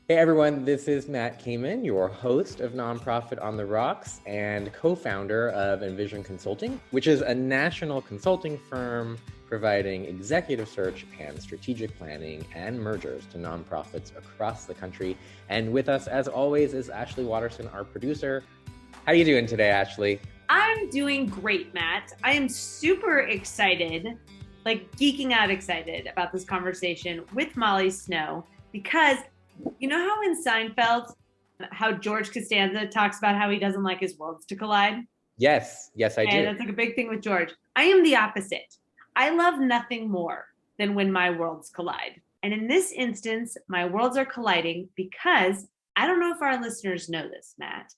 Hey everyone, this is Matt Kamen, your host of Nonprofit on the Rocks and co-founder of Envision Consulting, which is a national consulting firm providing executive search and strategic planning and mergers to nonprofits across the country. And with us, as always, is Ashley Watterson, our producer. How are you doing today, Ashley? I'm doing great, Matt. I am super excited, like geeking out excited about this conversation with Molly Snow, because you know how in Seinfeld, how George Costanza talks about how he doesn't like his worlds to collide? Yes, I do. And that's like a big thing with George. I am the opposite. I love nothing more than when my worlds collide. And in this instance, my worlds are colliding because I don't know if our listeners know this, Matt.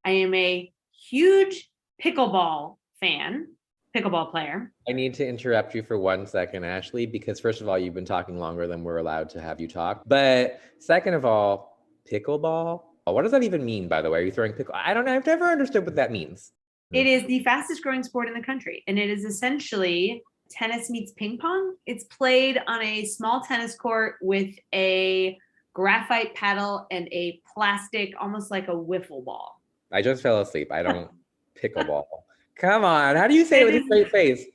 I am a huge pickleball fan, pickleball player. I need to interrupt you for 1 second, Ashley, because first of all, you've been talking longer than we're allowed to have you talk. But second of all, pickleball? What does that even mean, by the way? Are you throwing pickle? I don't know. I've never understood what that means. It is the fastest growing sport in the country, and it is essentially tennis meets ping pong. It's played on a small tennis court with a graphite paddle and a plastic, almost like a wiffle ball. I just fell asleep. I don't pickleball. Come on. How do you say it with a straight face?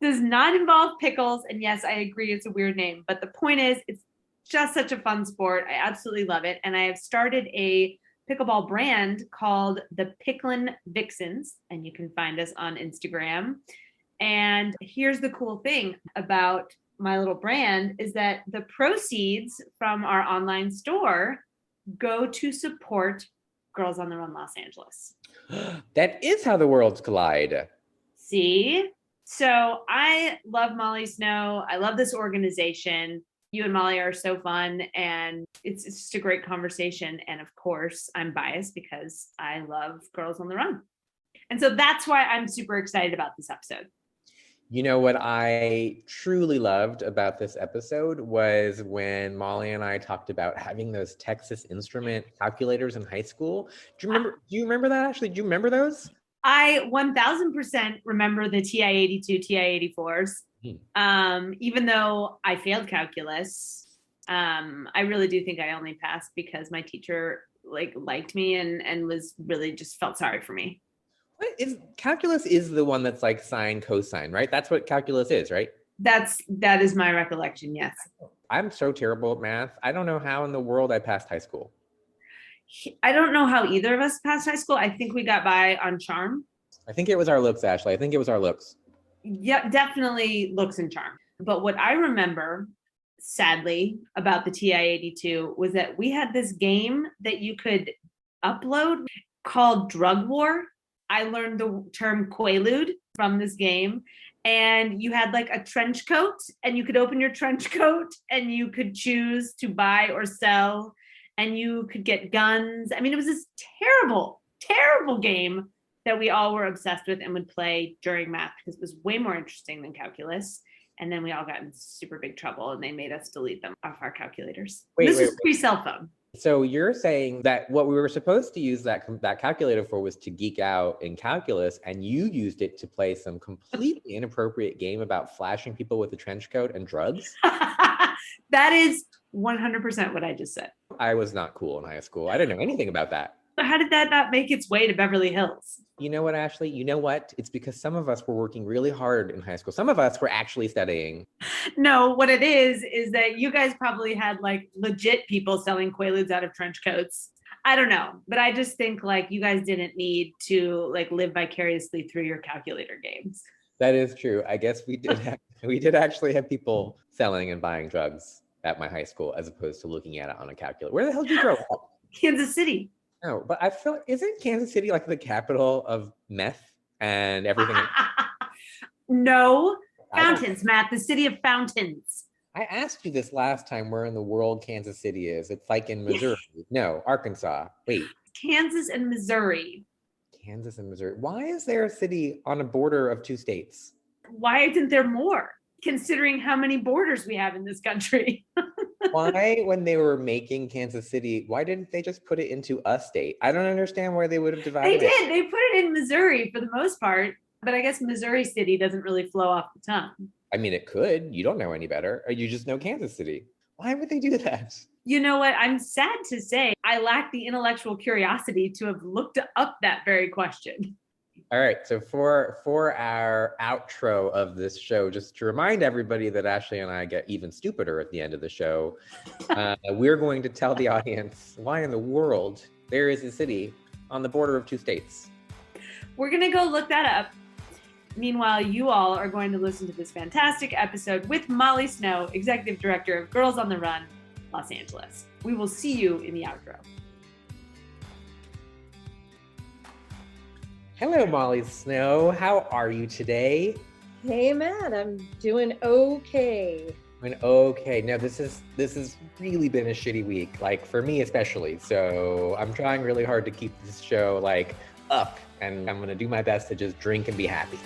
Does not involve pickles. And yes, I agree, it's a weird name. But the point is, it's just such a fun sport. I absolutely love it. And I have started a pickleball brand called the Picklin Vixens. And you can find us on Instagram. And here's the cool thing about my little brand is that the proceeds from our online store go to support Girls on the Run Los Angeles. That is how the worlds collide. See? So I love Molly Snow. I love this organization. You and Molly are so fun, and it's just a great conversation. And of course, I'm biased because I love Girls on the Run. And so that's why I'm super excited about this episode. You know what I truly loved about this episode was when Molly and I talked about having those Texas Instrument calculators in high school. Do you remember that, Ashley? Do you remember those? I 1000% remember the TI-82, TI-84s. Even though I failed calculus, I really do think I only passed because my teacher liked me and was really just felt sorry for me. Calculus is the one that's like sine, cosine, right? That's what calculus is, right? That is my recollection, yes. I'm so terrible at math. I don't know how in the world I passed high school. I don't know how either of us passed high school. I think we got by on charm. I think it was our looks, Ashley. I think it was our looks. Yeah, definitely looks and charm. But what I remember, sadly, about the TI-82 was that we had this game that you could upload called Drug War. I learned the term Quaalude from this game. And you had like a trench coat, and you could open your trench coat and you could choose to buy or sell, and you could get guns. I mean, it was this terrible, terrible game that we all were obsessed with and would play during math because it was way more interesting than calculus. And then we all got in super big trouble and they made us delete them off our calculators. This was pre-cell phone. So you're saying that what we were supposed to use that calculator for was to geek out in calculus, and you used it to play some completely inappropriate game about flashing people with a trench coat and drugs? That is 100% what I just said. I was not cool in high school. I didn't know anything about that. How did that not make its way to Beverly Hills? You know what, Ashley? You know what? It's because some of us were working really hard in high school. Some of us were actually studying. No, what it is that you guys probably had like legit people selling Quaaludes out of trench coats. I don't know, but I just think like you guys didn't need to like live vicariously through your calculator games. That is true. I guess we did actually have people selling and buying drugs at my high school as opposed to looking at it on a calculator. Where the hell did you grow up? Kansas City. No, but I feel, isn't Kansas City like the capital of meth and everything? No, fountains, Matt, the city of fountains. I asked you this last time where in the world Kansas City is. It's like in Missouri. No, Arkansas. Wait. Kansas and Missouri. Kansas and Missouri. Why is there a city on a border of two states? Why isn't there more, considering how many borders we have in this country? Why, when they were making Kansas City, why didn't they just put it into a state? I don't understand why they would have divided it. They did. They put it in Missouri for the most part, but I guess Missouri City doesn't really flow off the tongue. I mean, it could. You don't know any better. Or you just know Kansas City. Why would they do that? You know what? I'm sad to say I lack the intellectual curiosity to have looked up that very question. All right, so for our outro of this show, just to remind everybody that Ashley and I get even stupider at the end of the show, we're going to tell the audience why in the world there is a city on the border of two states. We're going to go look that up. Meanwhile, you all are going to listen to this fantastic episode with Molly Snow, Executive Director of Girls on the Run, Los Angeles. We will see you in the outro. Hello, Molly Snow. How are you today? Hey, Matt. I'm doing okay. Okay. Now this has really been a shitty week, like for me especially. So I'm trying really hard to keep this show like up, and I'm gonna do my best to just drink and be happy.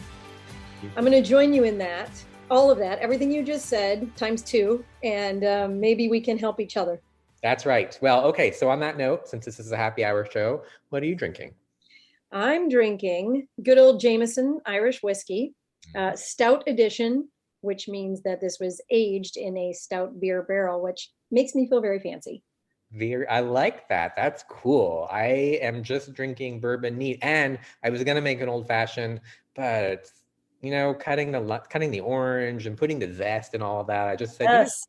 I'm going to join you in that. All of that, everything you just said, times 2, and maybe we can help each other. That's right. Well, okay. So on that note, since this is a happy hour show, what are you drinking? I'm drinking good old Jameson Irish whiskey, stout edition, which means that this was aged in a stout beer barrel, which makes me feel very fancy. I like that. That's cool. I am just drinking bourbon neat, and I was gonna make an old fashioned, but you know, cutting the orange and putting the zest and all of that, I just said, yes,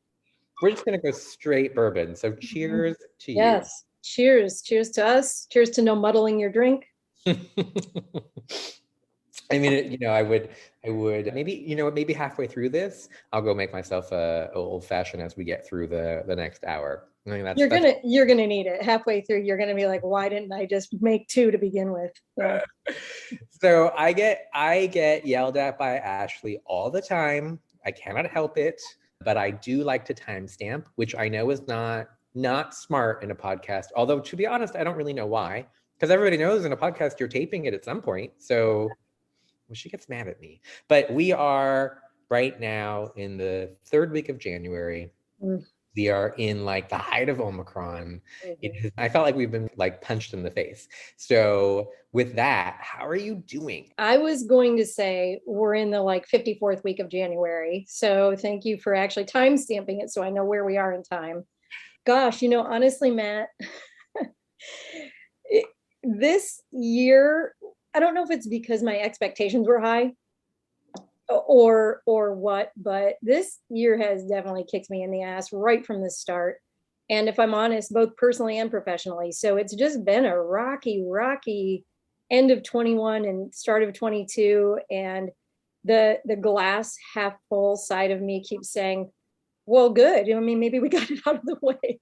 we're just gonna go straight bourbon. So cheers to you. Yes, cheers to us. Cheers to no muddling your drink. I mean, I would maybe halfway through this, I'll go make myself a old fashioned as we get through the next hour. I mean, you're gonna need it halfway through. You're gonna be like, why didn't I just make 2 to begin with? Yeah. So I get yelled at by Ashley all the time. I cannot help it, but I do like to timestamp, which I know is not smart in a podcast. Although to be honest, I don't really know why. Because everybody knows in a podcast you're taping it at some point. So she gets mad at me. But we are right now in the 3rd week of January. We are in like the height of Omicron. I felt like we've been like punched in the face. So with that, how are you doing? I was going to say we're in the like 54th week of January. So thank you for actually time stamping it so I know where we are in time. Gosh, honestly, Matt, this year, I don't know if it's because my expectations were high or what, but this year has definitely kicked me in the ass right from the start. And if I'm honest, both personally and professionally. So it's just been a rocky end of 21 and start of 22. And the glass half full side of me keeps saying, well, good. I mean, maybe we got it out of the way,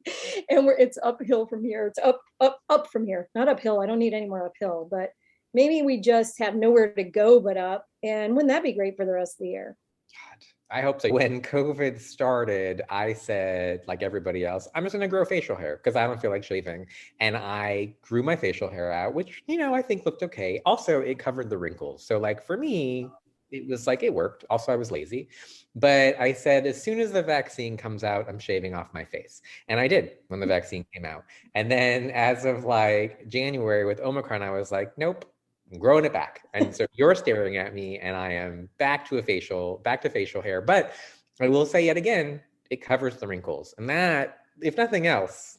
and it's uphill from here. It's up from here, not uphill. I don't need any more uphill, but maybe we just have nowhere to go but up. And wouldn't that be great for the rest of the year? God, I hope so. When COVID started, I said, like everybody else, I'm just going to grow facial hair because I don't feel like shaving. And I grew my facial hair out, which, I think looked okay. Also, it covered the wrinkles. So like for me, it was like, it worked. Also, I was lazy. But I said, as soon as the vaccine comes out, I'm shaving off my face. And I did when the vaccine came out. And then as of like January with Omicron, I was like, nope, I'm growing it back. And so you're staring at me and I am back to facial hair. But I will say yet again, it covers the wrinkles. And that, if nothing else,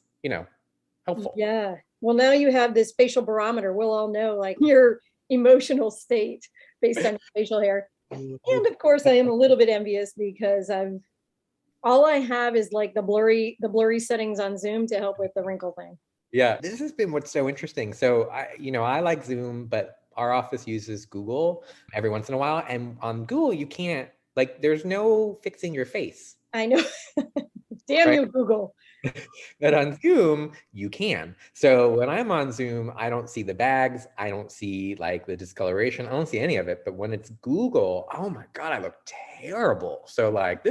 helpful. Yeah. Well, now you have this facial barometer. We'll all know like your emotional state based on facial hair. And of course, I am a little bit envious because all I have is like the blurry settings on Zoom to help with the wrinkle thing. Yeah, this has been what's so interesting. So I like Zoom, but our office uses Google every once in a while. And on Google, you can't, like, there's no fixing your face. I know. Damn you, Google. But on Zoom, you can. So when I'm on Zoom, I don't see the bags. I don't see like the discoloration. I don't see any of it. But when it's Google, oh my God, I look terrible. So like,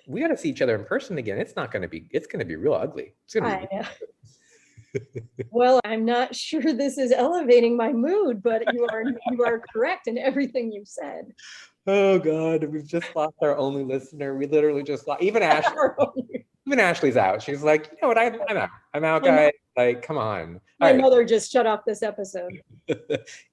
we got to see each other in person again. It's going to be real ugly. It's going to be. Well, I'm not sure this is elevating my mood, but you are correct in everything you've said. Oh God, we've just lost our only listener. We literally just lost even Ashley. Even Ashley's out. She's like, you know what? I'm out. I'm out, guys. Like, come on. My All right. mother just shut off this episode.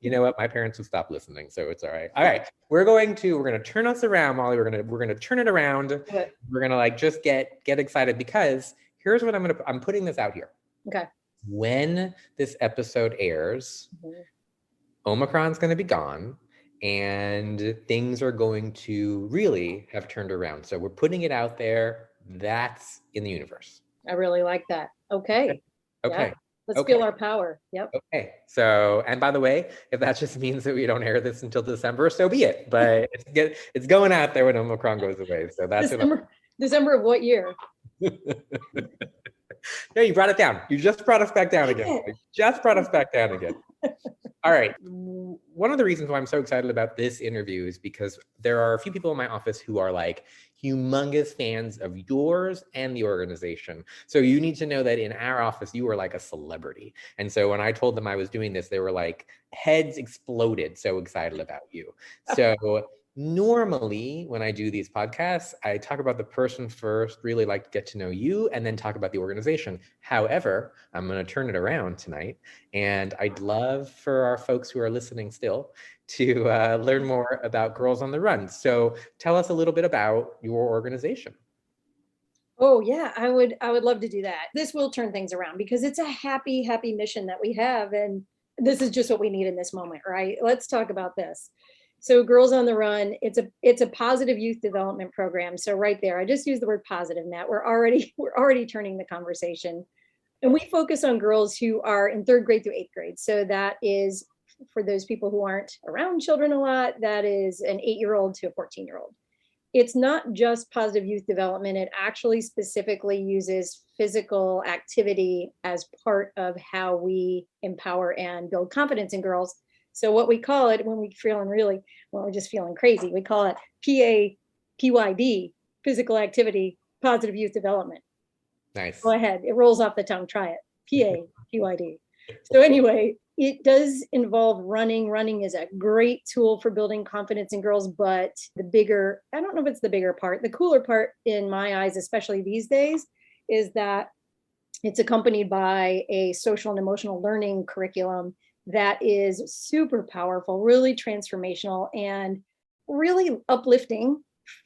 You know what? My parents will stop listening, so it's all right. All right. We're gonna turn us around, Molly. We're gonna turn it around. Good. We're gonna like just get excited because here's what I'm putting this out here. Okay. When this episode airs, Omicron's gonna be gone and things are going to really have turned around. So we're putting it out there. That's in the universe. I really like that. Okay. Okay. Yeah. Let's feel our power. Yep. Okay. So, and by the way, if that just means that we don't air this until December, so be it. But it's going out there when Omicron goes away. So that's December of what year? No, you brought it down. You just brought us back down again. You just brought us back down again. All right. One of the reasons why I'm so excited about this interview is because there are a few people in my office who are like humongous fans of yours and the organization. So you need to know that in our office, you were like a celebrity. And so when I told them I was doing this, they were like, heads exploded, so excited about you. So normally when I do these podcasts, I talk about the person first, really like to get to know you, and then talk about the organization. However, I'm going to turn it around tonight, and I'd love for our folks who are listening still to learn more about Girls on the Run. So tell us a little bit about your organization. Oh yeah, I would love to do that. This will turn things around because it's a happy mission that we have, and this is just what we need in this moment, right? Let's talk about this. So Girls on the Run, it's a positive youth development program. So right there, I just used the word positive, Matt. We're already turning the conversation. And we focus on girls who are in 3rd grade through 8th grade. So that is, for those people who aren't around children a lot, that is an 8-year-old to a 14-year-old. It's not just positive youth development. It actually specifically uses physical activity as part of how we empower and build confidence in girls. So what we call it when we're just feeling crazy, we call it PAPYD, physical activity, positive youth development. Nice. Go ahead. It rolls off the tongue. Try it. PAPYD. So anyway, it does involve running. Running is a great tool for building confidence in girls, but I don't know if it's the bigger part. The cooler part in my eyes, especially these days, is that it's accompanied by a social and emotional learning curriculum that is super powerful, really transformational, and really uplifting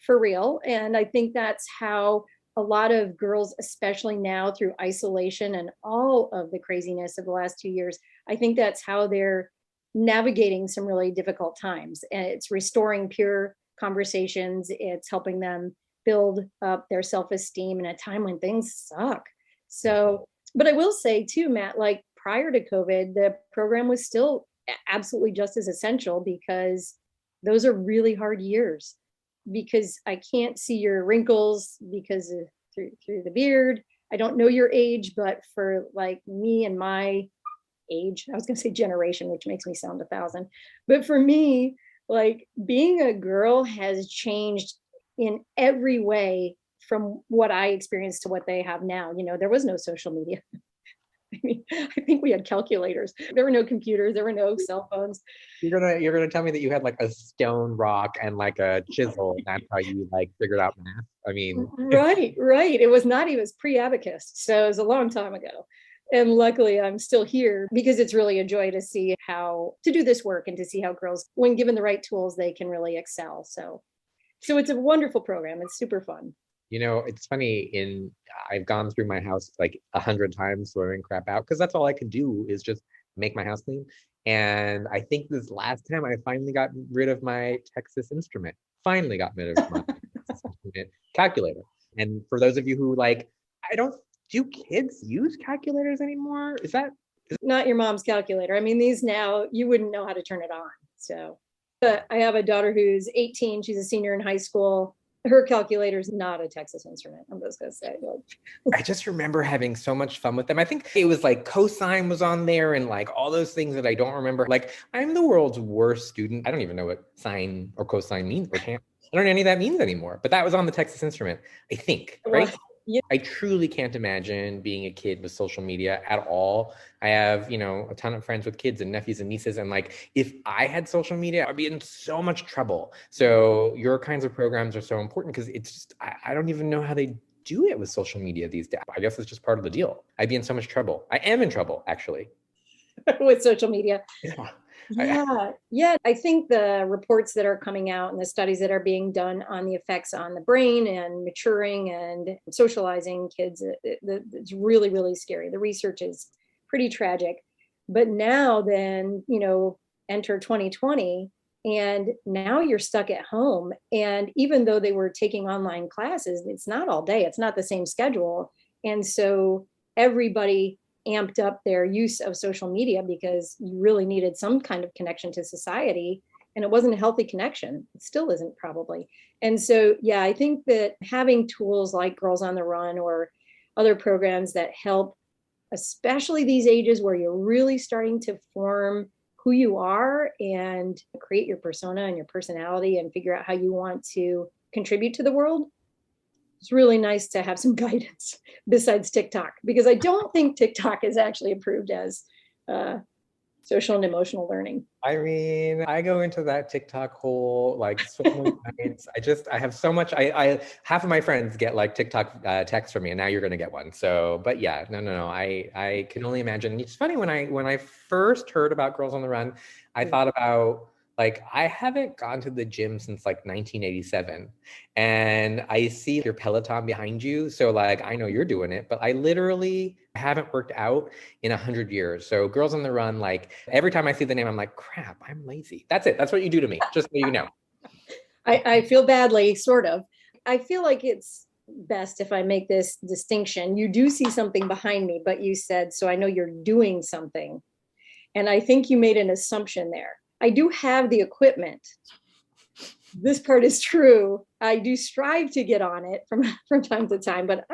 for real. And I think that's how a lot of girls, especially now through isolation and all of the craziness of the last 2 years, I think that's how they're navigating some really difficult times. And it's restoring pure conversations. It's helping them build up their self-esteem in a time when things suck. So, but I will say too, Matt, like prior to COVID, the program was still absolutely just as essential because those are really hard years. Because I can't see your wrinkles because of through the beard. I don't know your age, but for like me and my age, I was going to say generation, which makes me sound 1,000. But for me, like being a girl has changed in every way from what I experienced to what they have now. You know, there was no social media. I mean, I think we had calculators. There were no computers. There were no cell phones. You're gonna tell me that you had like a stone rock and like a chisel, and that's how you like figured out math. I mean, right. It was pre-abacus, so it was a long time ago. And luckily, I'm still here because it's really a joy to see how to do this work and to see how girls, when given the right tools, they can really excel. So it's a wonderful program. It's super fun. You know, it's funny, I've gone through my house like 100 times throwing crap out because that's all I could do is just make my house clean. And I think this last time I finally got rid of my Texas Instrument. Finally got rid of my Texas Instrument calculator. And for those of you who like, do kids use calculators anymore? Is that not your mom's calculator? I mean, these now you wouldn't know how to turn it on. So, but I have a daughter who's 18. She's a senior in high school. Her calculator is not a Texas Instrument. I'm just going to say. I just remember having so much fun with them. I think it was like cosine was on there and like all those things that I don't remember. Like I'm the world's worst student. I don't even know what sine or cosine means. I don't know any of that means anymore. But that was on the Texas Instrument, I think, right? Well, yeah. I truly can't imagine being a kid with social media at all. I have, a ton of friends with kids and nephews and nieces. And like, if I had social media, I'd be in so much trouble. So your kinds of programs are so important because it's just, I don't even know how they do it with social media these days. I guess it's just part of the deal. I'd be in so much trouble. I am in trouble, actually. with social media. Yeah. Yeah. I think the reports that are coming out and the studies that are being done on the effects on the brain and maturing and socializing kids, it's really, really scary. The research is pretty tragic. But now then, enter 2020, and now you're stuck at home. And even though they were taking online classes, it's not all day, it's not the same schedule. And so everybody amped up their use of social media because you really needed some kind of connection to society, and it wasn't a healthy connection. It still isn't, probably. And so yeah, I think that having tools like Girls on the Run or other programs that help, especially these ages where you're really starting to form who you are and create your persona and your personality and figure out how you want to contribute to the world, it's really nice to have some guidance besides TikTok, because I don't think TikTok is actually approved as social and emotional learning. I mean, I go into that TikTok hole like so many nights. I have so much. I half of my friends get like TikTok texts from me, and now you're going to get one. So, but yeah, no. I can only imagine. It's funny when I first heard about Girls on the Run, I thought about, like, I haven't gone to the gym since like 1987, and I see your Peloton behind you. So like, I know you're doing it, but I literally haven't worked out in 100 years. So Girls on the Run, like every time I see the name, I'm like, crap, I'm lazy. That's it. That's what you do to me. Just so you know. I feel badly, sort of. I feel like it's best if I make this distinction. You do see something behind me, but you said, so I know you're doing something. And I think you made an assumption there. I do have the equipment. This part is true. I do strive to get on it from time to time, but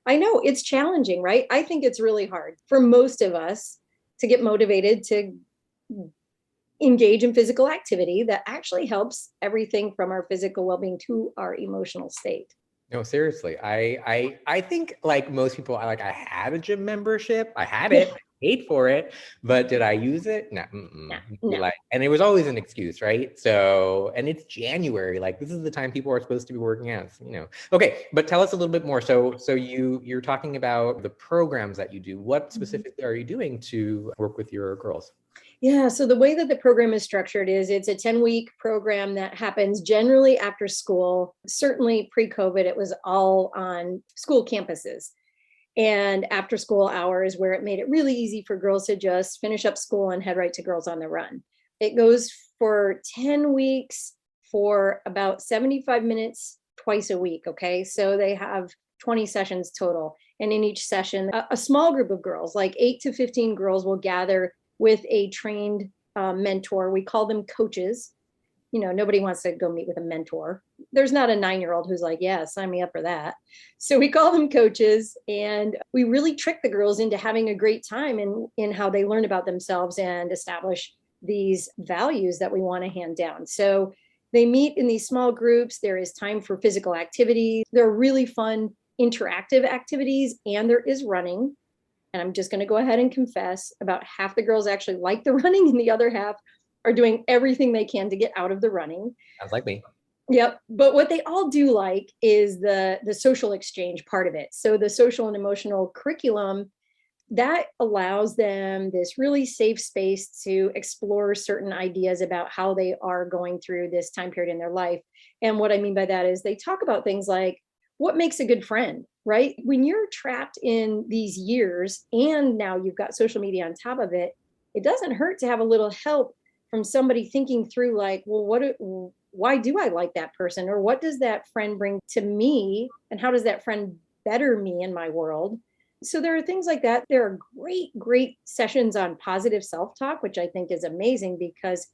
I know it's challenging, right? I think it's really hard for most of us to get motivated to engage in physical activity that actually helps everything from our physical well-being to our emotional state. No, seriously. I think like most people, I had a gym membership. I had it, I paid for it, but did I use it? No. No. Like, and it was always an excuse, right? So, and it's January, like this is the time people are supposed to be working out, Okay, but tell us a little bit more. So you're talking about the programs that you do. What specifically are you doing to work with your girls? Yeah, so the way that the program is structured is it's a 10-week program that happens generally after school. Certainly pre-COVID, it was all on school campuses and after school hours, where it made it really easy for girls to just finish up school and head right to Girls on the Run. It goes for 10 weeks for about 75 minutes twice a week, okay? So they have 20 sessions total. And in each session, a small group of girls, like 8 to 15 girls, will gather with a trained mentor. We call them coaches. Nobody wants to go meet with a mentor. There's not a 9-year-old who's like, yeah, sign me up for that. So we call them coaches, and we really trick the girls into having a great time in how they learn about themselves and establish these values that we want to hand down. So they meet in these small groups. There is time for physical activity. There are really fun interactive activities, and there is running. And I'm just going to go ahead and confess, about half the girls actually like the running, and the other half are doing everything they can to get out of the running. Sounds like me. Yep. But what they all do like is the social exchange part of it. So the social and emotional curriculum, that allows them this really safe space to explore certain ideas about how they are going through this time period in their life. And what I mean by that is they talk about things like, what makes a good friend, right? When you're trapped in these years and now you've got social media on top of it, it doesn't hurt to have a little help from somebody thinking through, like, well, why do I like that person? Or what does that friend bring to me? And how does that friend better me in my world? So there are things like that. There are great sessions on positive self-talk, which I think is amazing, because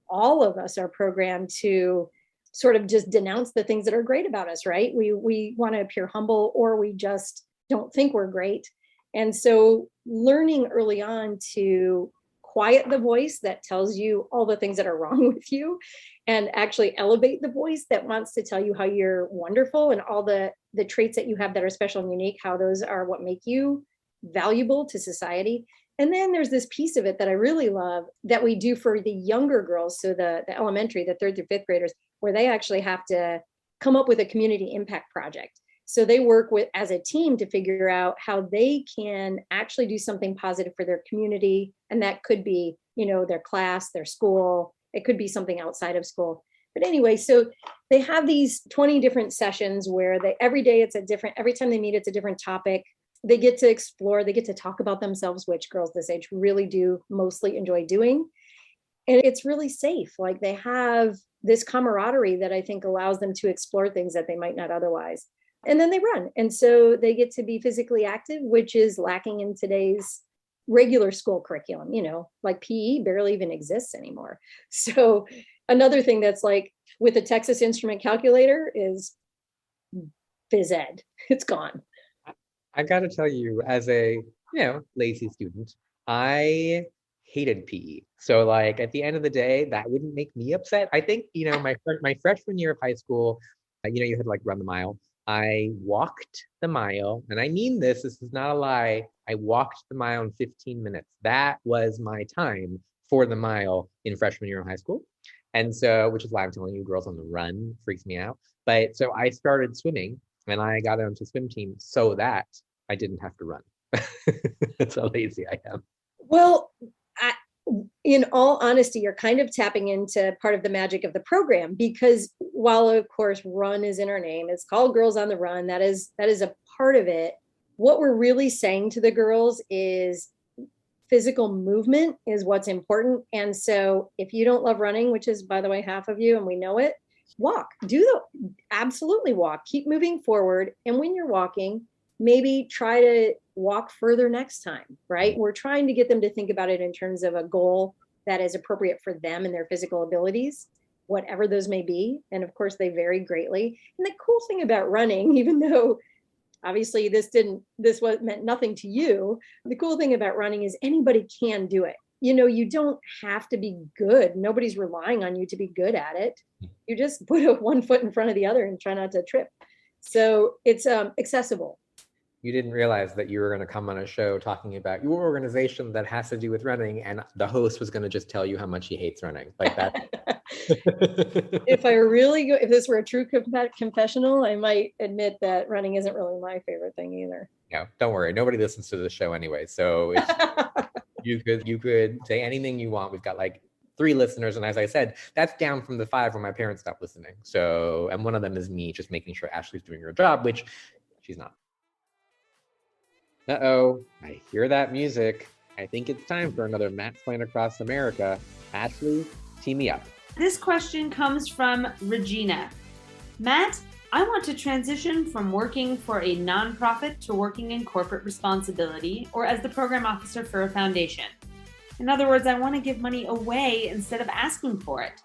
all of us are programmed to sort of just denounce the things that are great about us, right? We want to appear humble, or we just don't think we're great. And so learning early on to quiet the voice that tells you all the things that are wrong with you, and actually elevate the voice that wants to tell you how you're wonderful and all the traits that you have that are special and unique, how those are what make you valuable to society. And then there's this piece of it that I really love that we do for the younger girls. So the elementary, the 3rd through 5th graders, where they actually have to come up with a community impact project. So they work with as a team to figure out how they can actually do something positive for their community. And that could be, their class, their school. It could be something outside of school. But anyway, so they have these 20 different sessions where every day every time they meet, it's a different topic. They get to explore, they get to talk about themselves, which girls this age really do mostly enjoy doing. And it's really safe. Like they have this camaraderie that I think allows them to explore things that they might not otherwise. And then they run. And so they get to be physically active, which is lacking in today's regular school curriculum, like PE barely even exists anymore. So another thing that's like with the Texas Instrument Calculator is phys ed. It's gone. I got to tell you, as a lazy student, I hated PE. So like at the end of the day, that wouldn't make me upset. I think my freshman year of high school, you had to like run the mile. I walked the mile, and I mean this is not a lie. I walked the mile in 15 minutes. That was my time for the mile in freshman year of high school. And so, which is why I'm telling you, girls on the run freaks me out. But so I started swimming, and I got onto swim team so that I didn't have to run. That's how lazy I am. Well, in all honesty, you're kind of tapping into part of the magic of the program, because while of course run is in our name, it's called Girls on the Run. That is a part of it. What we're really saying to the girls is physical movement is what's important. And so if you don't love running, which is, by the way, half of you, and we know it, walk. Absolutely walk. Keep moving forward. And when you're walking, maybe try to walk further next time, right? We're trying to get them to think about it in terms of a goal that is appropriate for them and their physical abilities, whatever those may be. And of course, they vary greatly. And the cool thing about running, even though obviously this meant nothing to you, the cool thing about running is anybody can do it. You don't have to be good. Nobody's relying on you to be good at it. You just put one foot in front of the other and try not to trip. So it's accessible. You didn't realize that you were going to come on a show talking about your organization that has to do with running, and the host was going to just tell you how much he hates running like that. If this were a true confessional, I might admit that running isn't really my favorite thing either. No, don't worry. Nobody listens to the show anyway. So you could say anything you want. We've got like 3 listeners. And as I said, that's down from the 5 when my parents stopped listening. So, and one of them is me just making sure Ashley's doing her job, which she's not. Uh-oh, I hear that music. I think it's time for another Matsplain Across America. Ashley, tee me up. This question comes from Regina. Matt, I want to transition from working for a nonprofit to working in corporate responsibility or as the program officer for a foundation. In other words, I want to give money away instead of asking for it.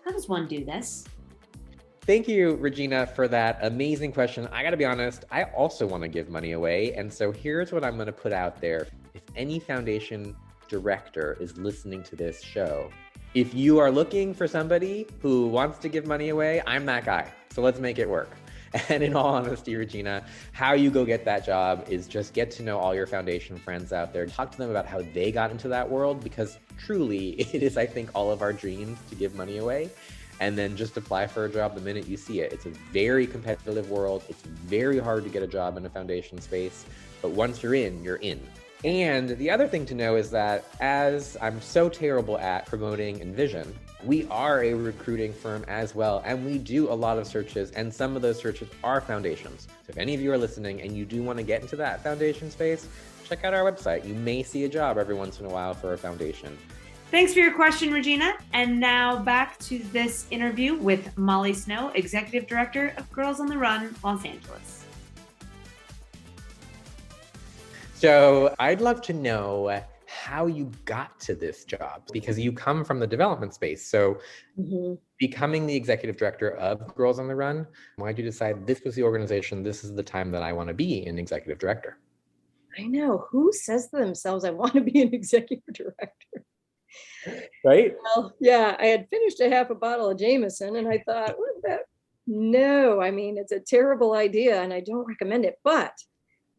How does one do this? Thank you, Regina, for that amazing question. I gotta be honest, I also want to give money away. And so here's what I'm gonna put out there. If any foundation director is listening to this show, if you are looking for somebody who wants to give money away, I'm that guy. So let's make it work. And in all honesty, Regina, how you go get that job is just get to know all your foundation friends out there. Talk to them about how they got into that world, because truly it is, I think, all of our dreams to give money away. And then just apply for a job the minute you see it. It's a very competitive world. It's very hard to get a job in a foundation space, but once you're in, you're in. And the other thing to know is that as I'm so terrible at promoting Envision, we are a recruiting firm as well. And we do a lot of searches, and some of those searches are foundations. So if any of you are listening and you do want to get into that foundation space, check out our website. You may see a job every once in a while for a foundation. Thanks for your question, Regina. And now back to this interview with Molly Snow, Executive Director of Girls on the Run, Los Angeles. So I'd love to know how you got to this job, because you come from the development space. So becoming the Executive Director of Girls on the Run, why did you decide this was the organization, this is the time that I want to be an Executive Director? I know. Who says to themselves, I want to be an Executive Director? Right? Well, yeah, I had finished a half a bottle of Jameson and I thought, no, I mean, it's a terrible idea and I don't recommend it. But,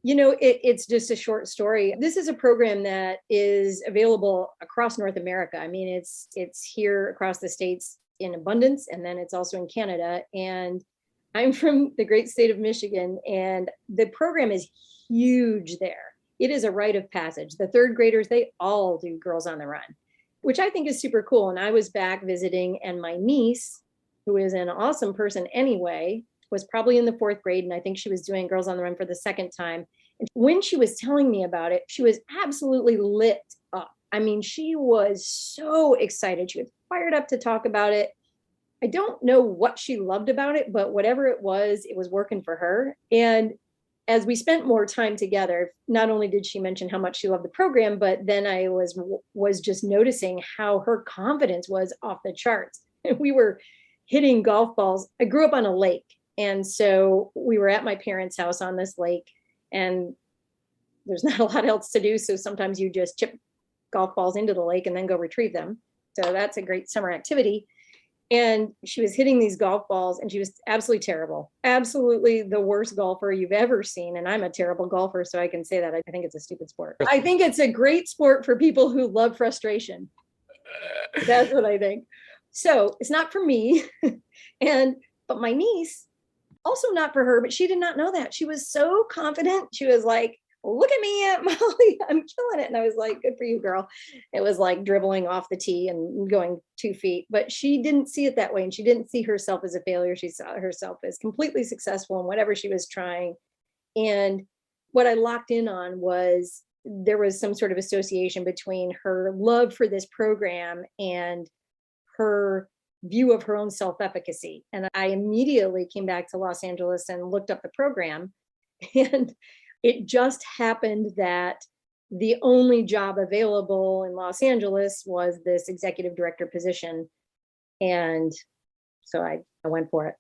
it's just a short story. This is a program that is available across North America. I mean, it's here across the states in abundance, and then it's also in Canada. And I'm from the great state of Michigan, and the program is huge there. It is a rite of passage. The third graders, they all do Girls on the Run, which I think is super cool. And I was back visiting, and my niece, who is an awesome person anyway, was probably in the fourth grade. And I think she was doing Girls on the Run for the second time. And when she was telling me about it, she was absolutely lit up. I mean, she was so excited. She was fired up to talk about it. I don't know what she loved about it, but whatever it was working for her. And as we spent more time together, not only did she mention how much she loved the program, but then I was just noticing how her confidence was off the charts. We were hitting golf balls. I grew up on a lake, and so we were at my parents' house on this lake, and there's not a lot else to do. So sometimes you just chip golf balls into the lake and then go retrieve them. So that's a great summer activity. And she was hitting these golf balls, and she was absolutely terrible, absolutely the worst golfer you've ever seen. And I'm a terrible golfer, so I can say that. I think it's a stupid sport. I think it's a great sport for people who love frustration. That's what I think. So it's not for me. But my niece, also not for her, but she did not know that. She was so confident. She was like, look at me, Aunt Molly, I'm killing it. And I was like, good for you, girl. It was like dribbling off the tee and going 2 feet, but she didn't see it that way. And she didn't see herself as a failure. She saw herself as completely successful in whatever she was trying. And what I locked in on was there was some sort of association between her love for this program and her view of her own self-efficacy. And I immediately came back to Los Angeles and looked up the program. And it just happened that the only job available in Los Angeles was this executive director position. And so I went for it.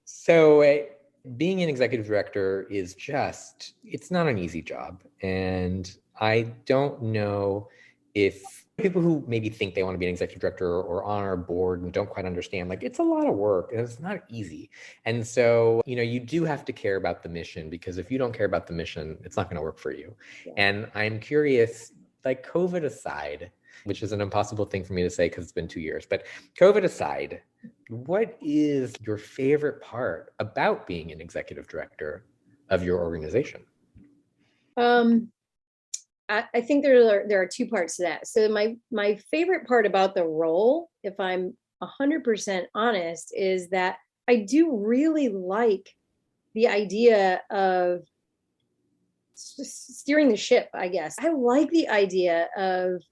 So being an executive director is it's not an easy job. And I don't know if people who maybe think they want to be an executive director or on our board and don't quite understand, like, it's a lot of work and it's not easy. And so, you do have to care about the mission, because if you don't care about the mission, it's not going to work for you. Yeah. And I'm curious, like, COVID aside, which is an impossible thing for me to say because it's been 2 years, but COVID aside, what is your favorite part about being an executive director of your organization? I think there are 2 parts to that. So my favorite part about the role, if I'm 100% honest, is that I do really like the idea of steering the ship, I guess. I like the idea of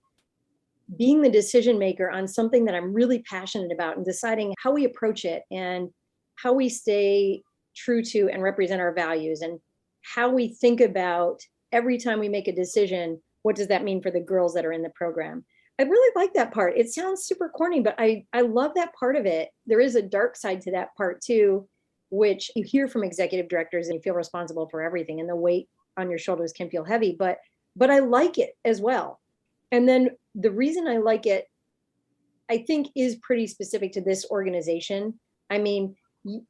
being the decision maker on something that I'm really passionate about and deciding how we approach it and how we stay true to and represent our values, and how we think about every time we make a decision, what does that mean for the girls that are in the program? I really like that part. It sounds super corny, but I love that part of it. There is a dark side to that part too, which you hear from executive directors, and you feel responsible for everything, and the weight on your shoulders can feel heavy, but I like it as well. And then the reason I like it, I think, is pretty specific to this organization. I mean,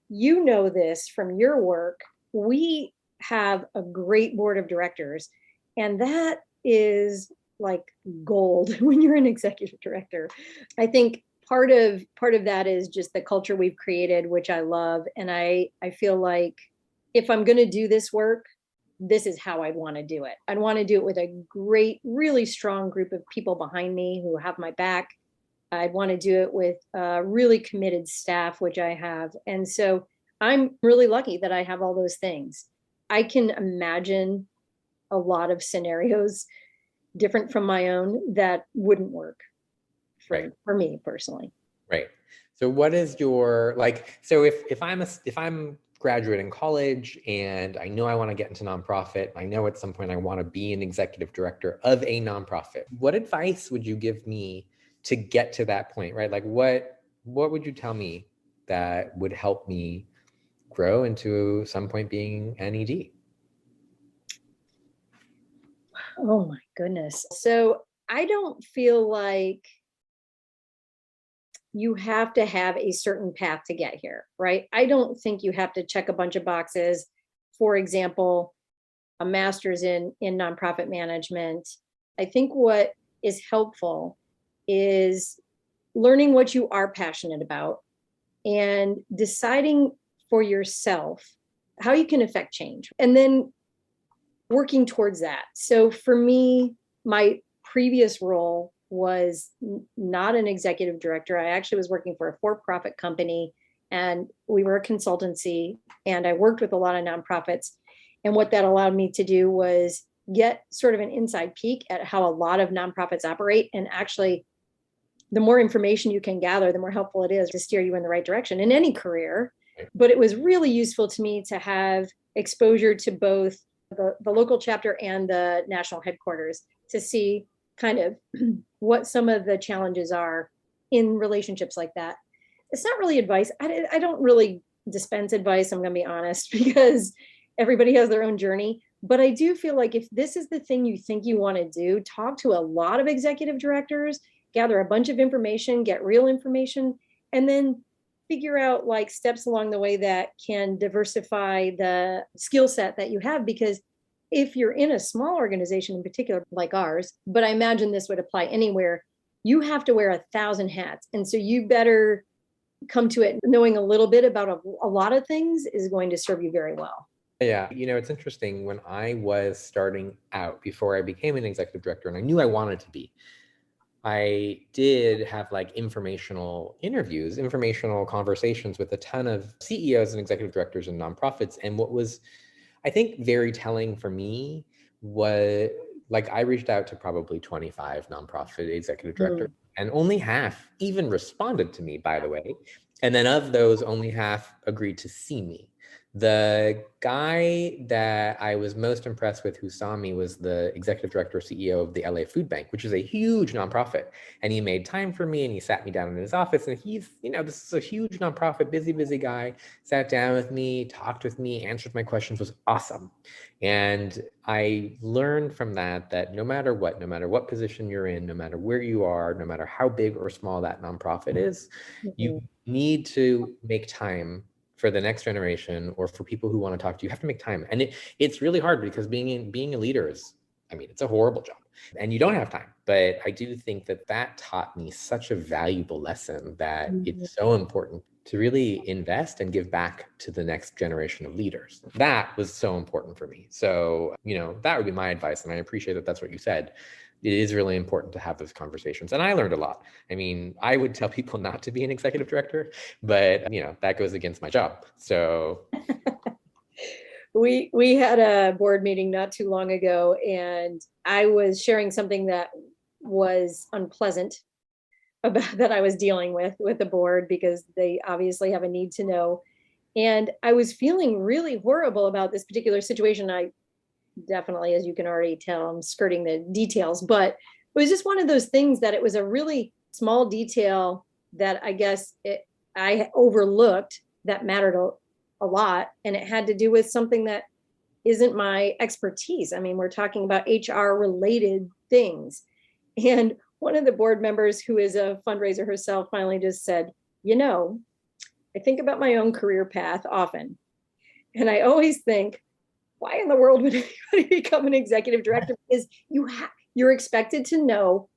you know this from your work. We have a great board of directors, and that is like gold when you're an executive director. I think part of that is just the culture we've created, which I love. And I feel like if I'm going to do this work, this is how I'd want to do it. I'd want to do it with a great, really strong group of people behind me who have my back. I'd want to do it with a really committed staff, which I have. And so I'm really lucky that I have all those things. I can imagine a lot of scenarios different from my own that wouldn't work for me personally. Right. So what is your, like, so if I'm graduating college and I know I want to get into nonprofit, I know at some point I want to be an executive director of a nonprofit, what advice would you give me to get to that point, right? Like what would you tell me that would help me grow into some point being an ED? Oh my goodness. So I don't feel like you have to have a certain path to get here, right? I don't think you have to check a bunch of boxes. For example, a master's in nonprofit management. I think what is helpful is learning what you are passionate about and deciding for yourself, how you can affect change, and then working towards that. So for me, my previous role was not an executive director. I actually was working for a for-profit company, and we were a consultancy, and I worked with a lot of nonprofits. And what that allowed me to do was get sort of an inside peek at how a lot of nonprofits operate. And actually, the more information you can gather, the more helpful it is to steer you in the right direction in any career. But it was really useful to me to have exposure to both the local chapter and the national headquarters to see kind of what some of the challenges are in relationships like that. It's not really advice. I don't really dispense advice, I'm going to be honest, because everybody has their own journey. But I do feel like if this is the thing you think you want to do, talk to a lot of executive directors, gather a bunch of information, get real information, and then figure out like steps along the way that can diversify the skill set that you have. Because if you're in a small organization in particular, like ours, but I imagine this would apply anywhere, you have to wear 1,000 hats. And so you better come to it knowing a little bit about a lot of things is going to serve you very well. Yeah, it's interesting. When I was starting out, before I became an executive director, and I knew I wanted to be, I did have like informational interviews, informational conversations with a ton of CEOs and executive directors and nonprofits. And what was, I think, very telling for me was like I reached out to probably 25 nonprofit executive directors, and only half even responded to me, by the way. And then of those, only half agreed to see me. The guy that I was most impressed with who saw me was the executive director, CEO of the LA Food Bank, which is a huge nonprofit. And he made time for me and he sat me down in his office. And he's, this is a huge nonprofit, busy guy, sat down with me, talked with me, answered my questions, was awesome. And I learned from that no matter what position you're in, no matter where you are, no matter how big or small that nonprofit is, you need to make time for the next generation or for people who want to talk to you. You have to make time. And it's really hard because being a leader is, it's a horrible job and you don't have time. But I do think that taught me such a valuable lesson that it's so important to really invest and give back to the next generation of leaders. That was so important for me. So, that would be my advice. And I appreciate that that's what you said. It is really important to have those conversations. And I learned a lot. I would tell people not to be an executive director, but that goes against my job. So we had a board meeting not too long ago, and I was sharing something that was unpleasant about that I was dealing with the board, because they obviously have a need to know. And I was feeling really horrible about this particular situation. I definitely, as you can already tell, I'm skirting the details, but it was just one of those things that it was a really small detail that I guess I overlooked that mattered a lot. And it had to do with something that isn't my expertise. We're talking about HR related things. And one of the board members, who is a fundraiser herself, finally just said, I think about my own career path often. And I always think, why in the world would anybody become an executive director? Because you're expected to know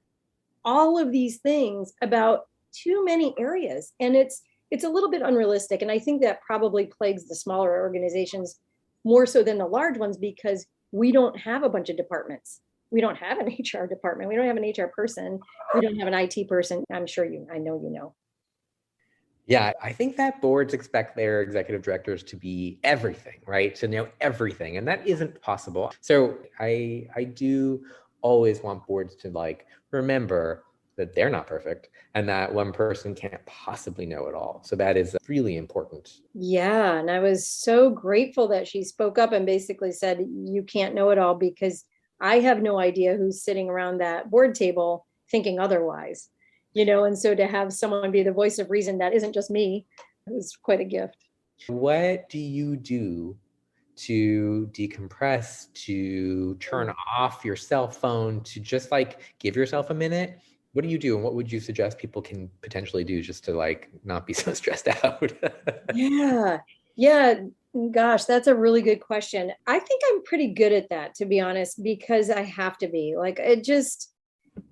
all of these things about too many areas. And it's a little bit unrealistic. And I think that probably plagues the smaller organizations more so than the large ones, because we don't have a bunch of departments. We don't have an HR department. We don't have an HR person. We don't have an IT person. I know you know. Yeah, I think that boards expect their executive directors to be everything, right? To know everything, and that isn't possible. So I do always want boards to remember that they're not perfect and that one person can't possibly know it all. So that is really important. Yeah, and I was so grateful that she spoke up and basically said, you can't know it all, because I have no idea who's sitting around that board table thinking otherwise. And so to have someone be the voice of reason that isn't just me is quite a gift. What do you do to decompress, to turn off your cell phone, to just give yourself a minute? What do you do? And what would you suggest people can potentially do just to not be so stressed out? Yeah. Gosh, that's a really good question. I think I'm pretty good at that, to be honest, because I have to be.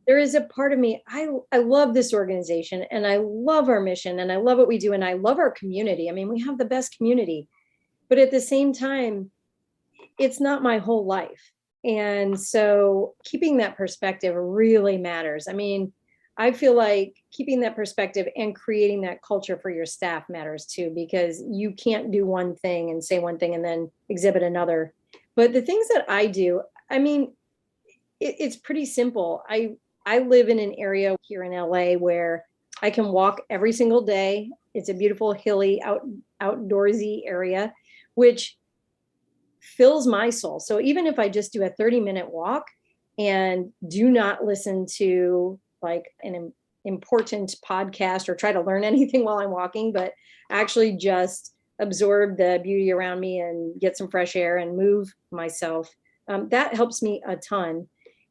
there is a part of me, I love this organization and I love our mission and I love what we do and I love our community. I mean, we have the best community, but at the same time, it's not my whole life. And so keeping that perspective really matters. I mean, I feel like keeping that perspective and creating that culture for your staff matters too, because you can't do one thing and say one thing and then exhibit another. But the things that I do, I mean, it's pretty simple. I live in an area here in LA where I can walk every single day. It's a beautiful, hilly, outdoorsy area, which fills my soul. So even if I just do a 30-minute walk and do not listen to like an important podcast or try to learn anything while I'm walking, but actually just absorb the beauty around me and get some fresh air and move myself, that helps me a ton.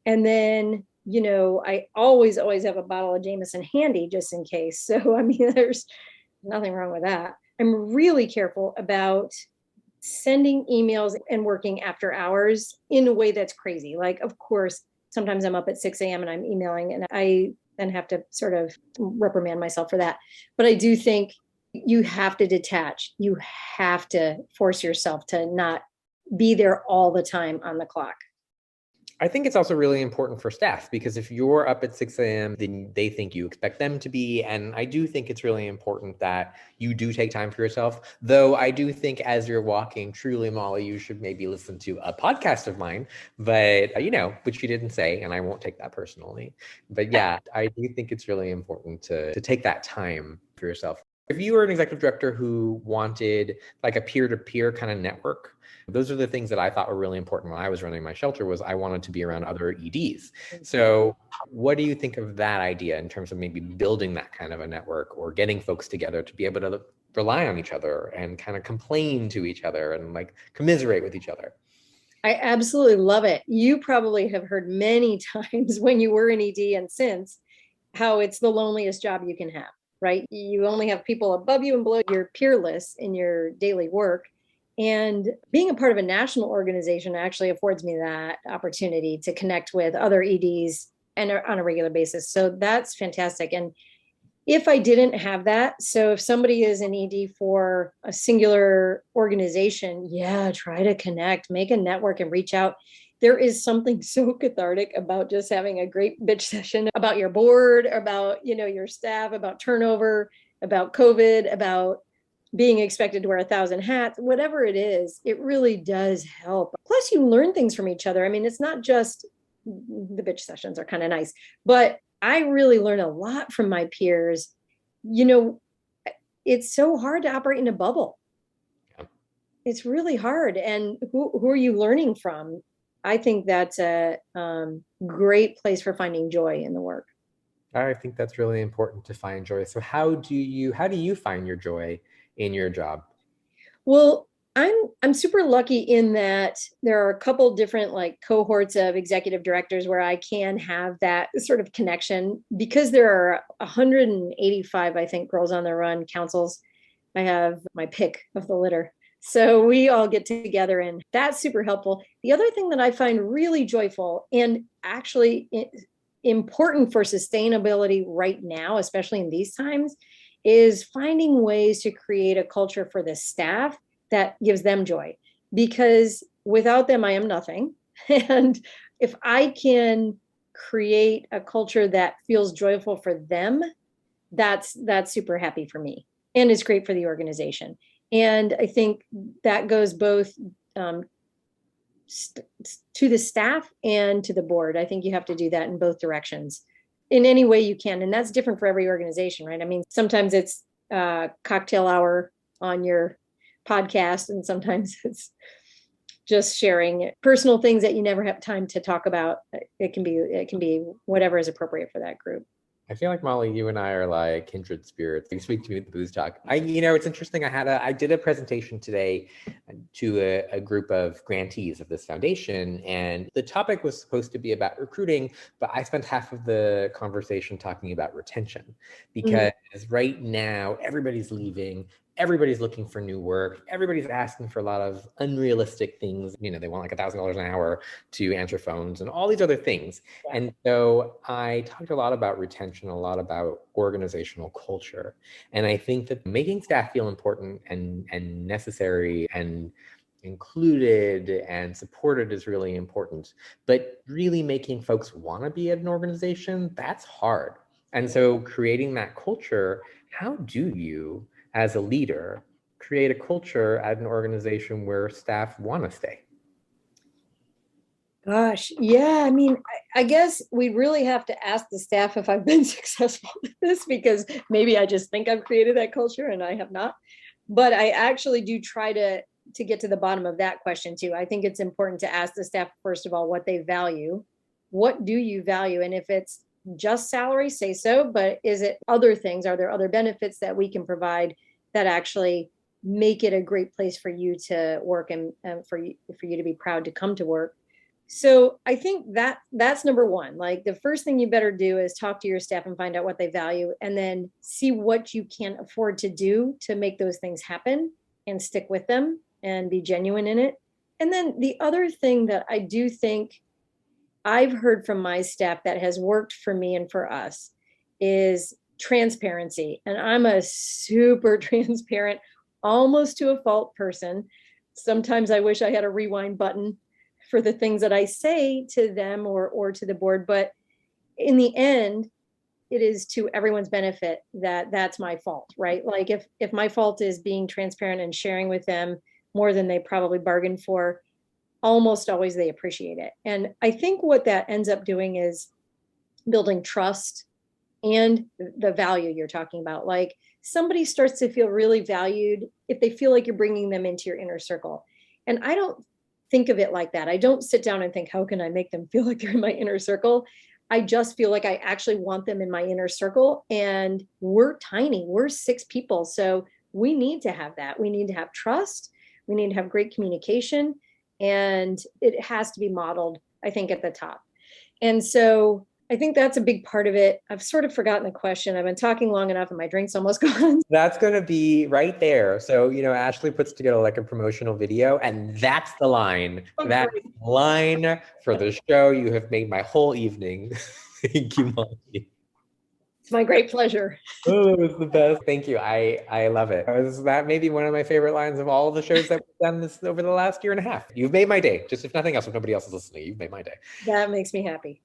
And then, you know, I always have a bottle of Jameson handy just in case. So, I mean, there's nothing wrong with that. I'm really careful about sending emails and working after hours in a way that's crazy. Like, of course, sometimes I'm up at 6 a.m. and I'm emailing, and I then have to sort of reprimand myself for that. But I do think you have to detach. You have to force yourself to not be there all the time on the clock. I think it's also really important for staff, because if you're up at 6 a.m., then they think you expect them to be. And I do think it's really important that you do take time for yourself. Though I do think as you're walking, truly, Molly, you should maybe listen to a podcast of mine, but which you didn't say, and I won't take that personally. But yeah, I do think it's really important to take that time for yourself. If you were an executive director who wanted like a peer-to-peer kind of network, those are the things that I thought were really important when I was running my shelter. Was I wanted to be around other EDs. So what do you think of that idea in terms of maybe building that kind of a network or getting folks together to be able to rely on each other and kind of complain to each other and like commiserate with each other? I absolutely love it. You probably have heard many times when you were in ED and since how it's the loneliest job you can have, right? You only have people above you and below. You're peerless in your daily work. And being a part of a national organization actually affords me that opportunity to connect with other EDs and on a regular basis. So that's fantastic. And if I didn't have that, so if somebody is an ED for a singular organization, yeah, try to connect, make a network and reach out. There is something so cathartic about just having a great bitch session about your board, about, your staff, about turnover, about COVID, about being expected to wear 1,000 hats, whatever it is, it really does help. Plus you learn things from each other. I mean, it's not just the bitch sessions are kind of nice, but I really learn a lot from my peers. It's so hard to operate in a bubble. Yeah. It's really hard. And who are you learning from? I think that's a great place for finding joy in the work. I think that's really important to find joy. So how do you find your joy in your job? Well, I'm super lucky in that there are a couple different like cohorts of executive directors where I can have that sort of connection, because there are 185, I think, Girls on the Run councils. I have my pick of the litter. So we all get together and that's super helpful. The other thing that I find really joyful and actually important for sustainability right now, especially in these times, is finding ways to create a culture for the staff that gives them joy, because without them, I am nothing. And if I can create a culture that feels joyful for them, that's super happy for me. And it's great for the organization. And I think that goes both to the staff and to the board. I think you have to do that in both directions in any way you can. And that's different for every organization, right? I mean, sometimes it's cocktail hour on your podcast, and sometimes it's just sharing personal things that you never have time to talk about. It can be whatever is appropriate for that group. I feel like, Molly, you and I are like kindred spirits. You speak to me at the Booze Talk. It's interesting. I did a presentation today to a group of grantees of this foundation, and the topic was supposed to be about recruiting, but I spent half of the conversation talking about retention, because right now everybody's leaving. everybody's looking for new work. Everybody's asking for a lot of unrealistic things. They want like $1,000 an hour to answer phones and all these other things. Yeah. And so I talked a lot about retention, a lot about organizational culture. And I think that making staff feel important and necessary and included and supported is really important. But really making folks want to be at an organization, that's hard. And so creating that culture, how do you, as a leader, create a culture at an organization where staff want to stay? Gosh, yeah. I mean, I guess we really have to ask the staff if I've been successful at this, because maybe I just think I've created that culture and I have not. But I actually do try to get to the bottom of that question too. I think it's important to ask the staff, first of all, what they value. What do you value? And if it's just salary, say so, but is it other things? Are there other benefits that we can provide that actually make it a great place for you to work and for you to be proud to come to work? So I think that's number one. Like, the first thing you better do is talk to your staff and find out what they value, and then see what you can afford to do to make those things happen and stick with them and be genuine in it. And then the other thing that I do think I've heard from my staff that has worked for me and for us is transparency. And I'm a super transparent, almost to a fault person. Sometimes I wish I had a rewind button for the things that I say to them or to the board. But in the end, it is to everyone's benefit that that's my fault, right? Like, if my fault is being transparent and sharing with them more than they probably bargained for, almost always they appreciate it. And I think what that ends up doing is building trust and the value you're talking about. Like, somebody starts to feel really valued if they feel like you're bringing them into your inner circle. And I don't think of it like that. I don't sit down and think, how can I make them feel like they're in my inner circle? I just feel like I actually want them in my inner circle. And we're tiny, we're 6 people. So we need to have that. We need to have trust. We need to have great communication. And it has to be modeled, I think, at the top. And so I think that's a big part of it. I've sort of forgotten the question. I've been talking long enough and my drink's almost gone. That's going to be right there. So, Ashley puts together like a promotional video, and that's the line. That's the line for the show. You have made my whole evening. Thank you, Molly. It's my great pleasure. Oh, it was the best. Thank you. I love it. That may be one of my favorite lines of all of the shows that we've done this over the last year and a half. You've made my day. Just if nothing else, if nobody else is listening, you've made my day. That makes me happy.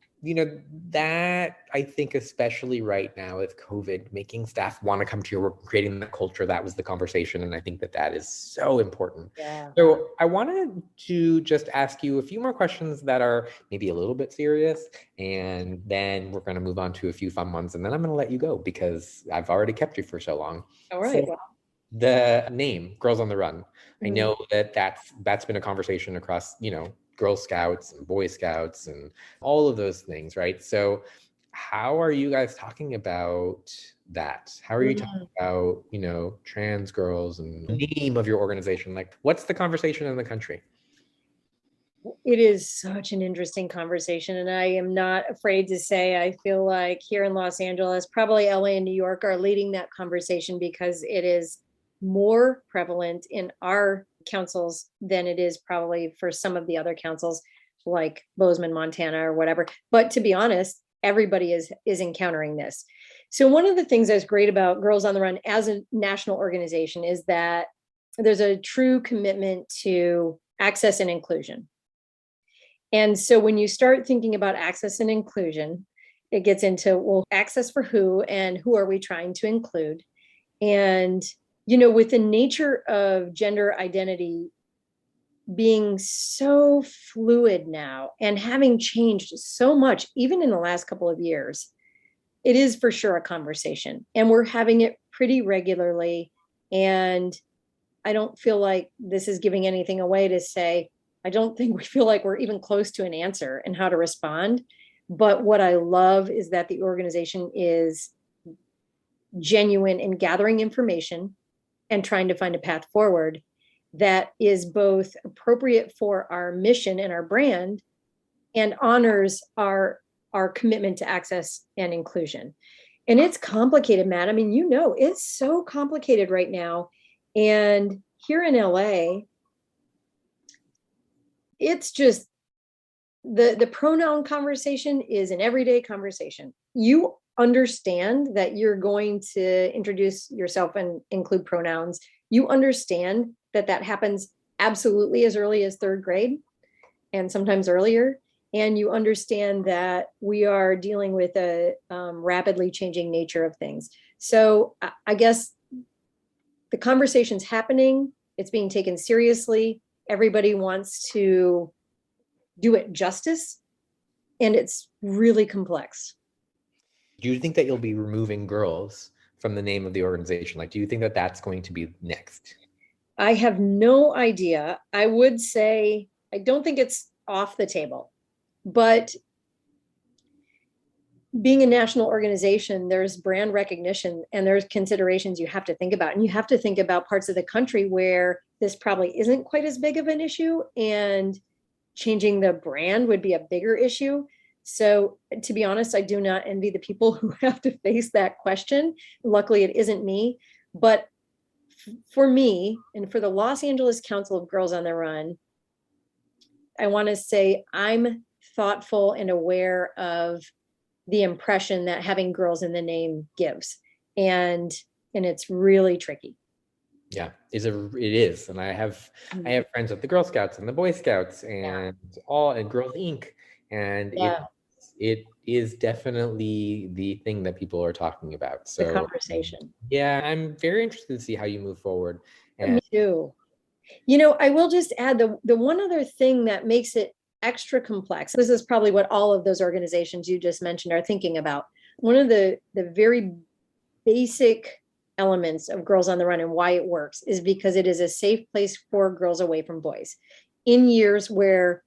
That I think, especially right now with COVID, making staff want to come to your work, creating the culture, that was the conversation. And I think that is so important. Yeah. So I wanted to just ask you a few more questions that are maybe a little bit serious, and then we're going to move on to a few fun ones. And then I'm going to let you go because I've already kept you for so long. All right. So, the name Girls on the Run. I know that's been a conversation across, Girl Scouts and Boy Scouts and all of those things, right? So how are you guys talking about that? How are you talking about, trans girls and the name of your organization? Like, what's the conversation in the country? It is such an interesting conversation. And I am not afraid to say, I feel like here in Los Angeles, probably LA and New York are leading that conversation because it is more prevalent in our councils than it is probably for some of the other councils like Bozeman, Montana or whatever. But to be honest, everybody is encountering this. So one of the things that's great about Girls on the Run as a national organization is that there's a true commitment to access and inclusion. And so when you start thinking about access and inclusion, it gets into, well, access for who and who are we trying to include? And with the nature of gender identity being so fluid now and having changed so much, even in the last couple of years, it is for sure a conversation. And we're having it pretty regularly. And I don't feel like this is giving anything away to say, I don't think we feel like we're even close to an answer and how to respond. But what I love is that the organization is genuine in gathering information and trying to find a path forward that is both appropriate for our mission and our brand and honors our commitment to access and inclusion. And it's complicated, Matt. I mean, it's so complicated right now. And here in LA, it's just the pronoun conversation is an everyday conversation. You understand that you're going to introduce yourself and include pronouns. You understand that that happens absolutely as early as third grade and sometimes earlier. And you understand that we are dealing with a rapidly changing nature of things. So I guess the conversation's happening, it's being taken seriously. Everybody wants to do it justice, and it's really complex. Do you think that you'll be removing girls from the name of the organization? Like, do you think that that's going to be next? I have no idea. I would say I don't think it's off the table, but being a national organization, there's brand recognition and there's considerations you have to think about. And you have to think about parts of the country where this probably isn't quite as big of an issue, and changing the brand would be a bigger issue. So to be honest, I do not envy the people who have to face that question. Luckily, it isn't me. But for me and for the Los Angeles Council of Girls on the Run, I want to say I'm thoughtful and aware of the impression that having girls in the name gives. And it's really tricky. Yeah, it is. And I have friends with the Girl Scouts and the Boy Scouts and Girls Inc. And it is definitely the thing that people are talking about. So the conversation. Yeah, I'm very interested to see how you move forward. And me too. I will just add the one other thing that makes it extra complex. This is probably what all of those organizations you just mentioned are thinking about. One of the very basic elements of Girls on the Run and why it works is because it is a safe place for girls away from boys. In years where